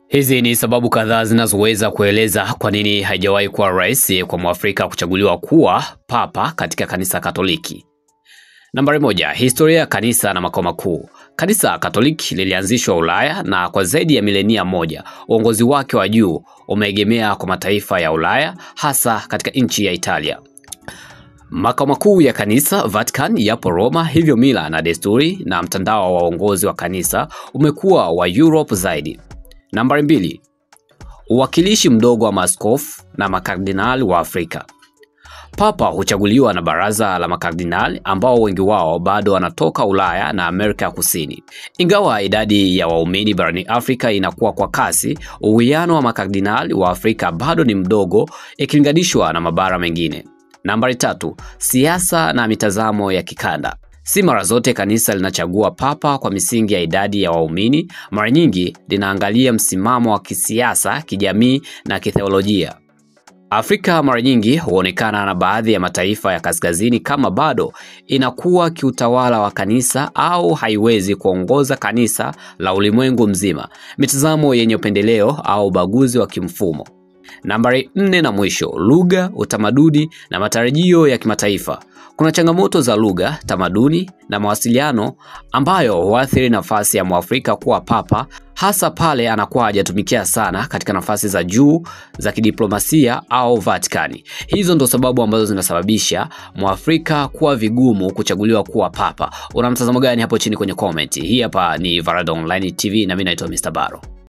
Hizi ni sababu kadhaa zinazoweza kueleza kwa nini haijawahi kuwa rahisi kwa Mwafrika kuchaguliwa kuwa papa katika kanisa Katoliki. Nambari 1, historia ya kanisa na makao makuu. Kanisa Katoliki lilianzishwa Ulaya na kwa zaidi ya milenia moja, uongozi wake wa juu umeegemea kwa mataifa ya Ulaya, hasa katika nchi ya Italia. Makao makuu ya kanisa Vatican yapo Roma, hivyo mila na desturi na mtandao wa uongozi wa kanisa umekuwa wa Europe zaidi. Nambari 2, uwakilishi mdogo wa maaskofu na makardinali wa Afrika. Papa huchaguliwa na baraza la makardinali ambao wengi wao bado wanatoka Ulaya na Amerika ya Kusini. Ingawa idadi ya waumini barani Afrika inakuwa kwa kasi, uwiano wa makardinali wa Afrika bado ni mdogo ikilinganishwa na mabara mengine. Nambari 3, siasa na mitazamo ya kikanda. Si mara zote kanisa linachagua papa kwa misingi ya idadi ya waumini, mara nyingi linaangalia msimamo wa kisiasa, kijamii na kitheolojia. Afrika mara nyingi huonekana na baadhi ya mataifa ya kaskazini kama bado inakuwa kiutawala wa kanisa au haiwezi kuongoza kanisa la ulimwengu mzima, mitazamo yenye upendeleo au ubaguzi wa kimfumo. Nambari 4 na mwisho, lugha, utamaduni na matarajio ya kimataifa. Kuna changamoto za lugha, tamaduni na mawasiliano ambayo huathiri nafasi ya Mwafrika kuwa papa, hasa pale anakuwa hajatumikia sana katika nafasi za juu za kidiplomasia au Vatikani. Hizo ndo sababu ambazo zinasababisha Mwafrika kuwa vigumu kuchaguliwa kuwa papa. Una mtazamo gani hapo chini kwenye comment? Hii hapa ni Varada Online TV na mimi naitwa Mr. Baro.